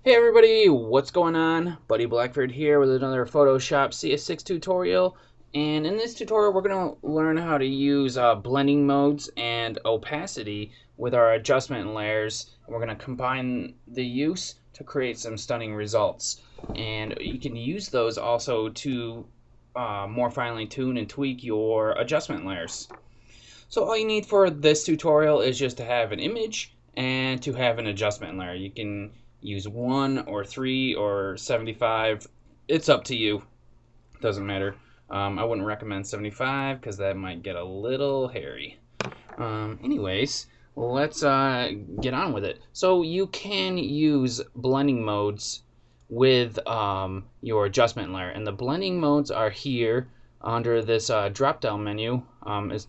Hey everybody, what's going on? Buddy Blackford here with another Photoshop CS6 tutorial. And in this tutorial, we're going to learn how to use blending modes and opacity with our adjustment layers. We're going to combine the use to create some stunning results. And you can use those also to more finely tune and tweak your adjustment layers. So all you need for this tutorial is just to have an image and to have an adjustment layer. You can use 1 or 3 or 75. It's up to you. Doesn't matter. I wouldn't recommend 75 because that might get a little hairy. Anyways, let's get on with it. So you can use blending modes with your adjustment layer, and the blending modes are here under this drop down menu.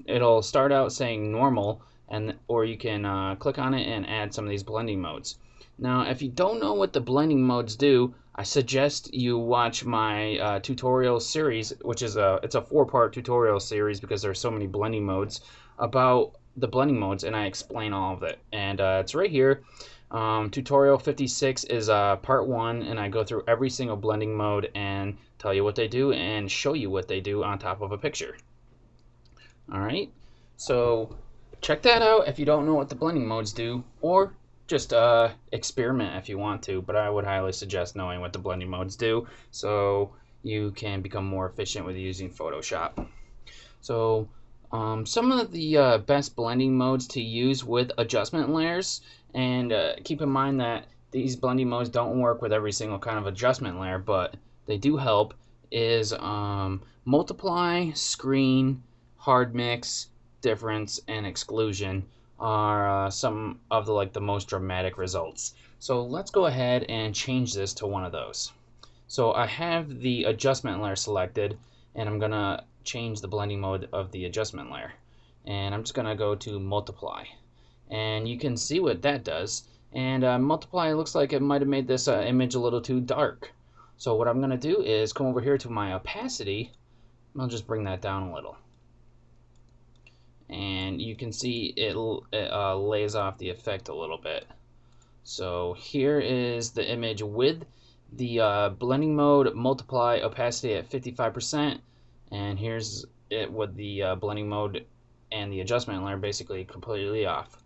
It'll start out saying normal, and or you can click on it and add some of these blending modes. Now if you don't know what the blending modes do, I suggest you watch my tutorial series, which is it's a 4-part tutorial series because there's so many blending modes, about the blending modes, and I explain all of it, and it's right here. Tutorial 56 is part 1, and I go through every single blending mode and tell you what they do and show you what they do on top of a picture. Alright, so check that out if you don't know what the blending modes do, or just experiment if you want to, but I would highly suggest knowing what the blending modes do so you can become more efficient with using Photoshop. So some of the best blending modes to use with adjustment layers, and keep in mind that these blending modes don't work with every single kind of adjustment layer, but they do help, is multiply, screen, hard mix, difference, and exclusion are some of the most dramatic results. So let's go ahead and change this to one of those. So I have the adjustment layer selected, and I'm gonna change the blending mode of the adjustment layer, and I'm just gonna go to multiply, and you can see what that does. And multiply looks like it might have made this image a little too dark. So what I'm gonna do is come over here to my opacity, and I'll just bring that down a little, and you can see it lays off the effect a little bit. So here is the image with the blending mode, multiply, opacity at 55%, and here's it with the blending mode and the adjustment layer basically completely off.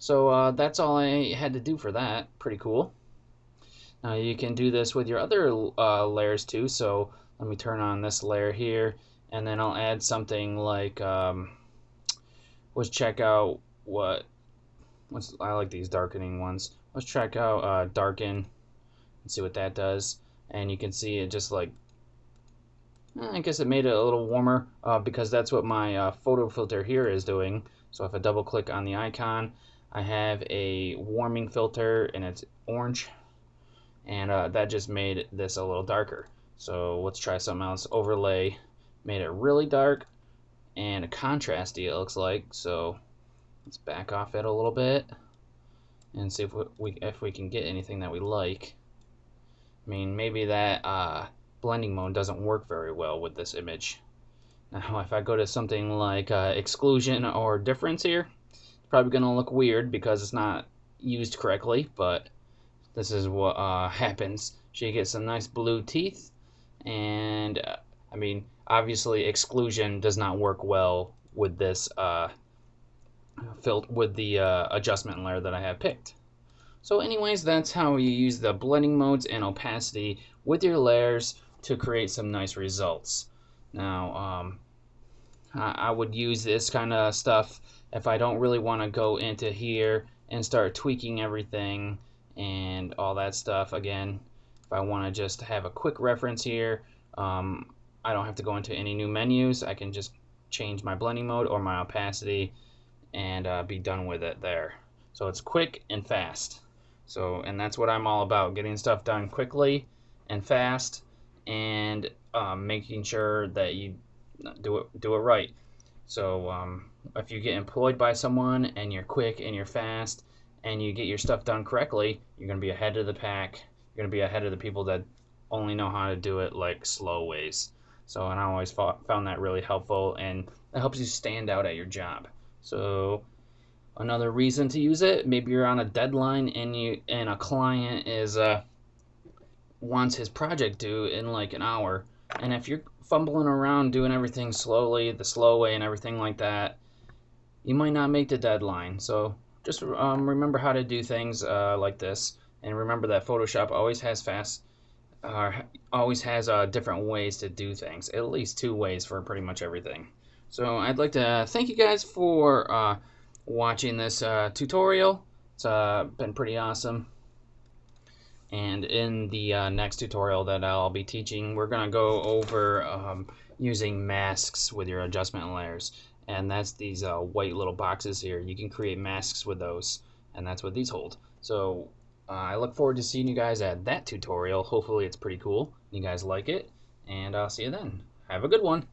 So that's all I had to do for that. Pretty cool. Now you can do this with your other layers too. So let me turn on this layer here, and then I'll add something like let's check out I like these darkening ones. Let's check out darken and see what that does. And you can see it just like, I guess it made it a little warmer because that's what my photo filter here is doing. So if I double click on the icon, I have a warming filter and it's orange, and that just made this a little darker. So let's try something else. Overlay made it really dark and contrasty, it looks like. So let's back off it a little bit and see if we can get anything that we like. I mean, maybe that blending mode doesn't work very well with this image. Now if I go to something like exclusion or difference here, it's probably going to look weird because it's not used correctly, but this is what happens. She gets some nice blue teeth, and I mean, obviously exclusion does not work well with this with the adjustment layer that I have picked. So anyways, that's how you use the blending modes and opacity with your layers to create some nice results. Now I would use this kind of stuff if I don't really want to go into here and start tweaking everything and all that stuff. Again, if I want to just have a quick reference here, I don't have to go into any new menus. I can just change my blending mode or my opacity and be done with it there. So it's quick and fast. So, and that's what I'm all about, getting stuff done quickly and fast, and making sure that you do it right. So if you get employed by someone and you're quick and you're fast and you get your stuff done correctly, you're going to be ahead of the pack. You're going to be ahead of the people that only know how to do it like slow ways. So, and I always found that really helpful, and it helps you stand out at your job. So Another reason to use it, maybe you're on a deadline and a client is wants his project due in like an hour, and if you're fumbling around doing everything slowly, the slow way and everything like that, you might not make the deadline. So just remember how to do things like this, and remember that Photoshop always has different ways to do things, at least two ways for pretty much everything. So I'd like to thank you guys for watching this tutorial. It's been pretty awesome. And in the next tutorial that I'll be teaching, we're going to go over using masks with your adjustment layers. And that's these white little boxes here. You can create masks with those, and that's what these hold. So I look forward to seeing you guys at that tutorial. Hopefully it's pretty cool. You guys like it, and I'll see you then. Have a good one.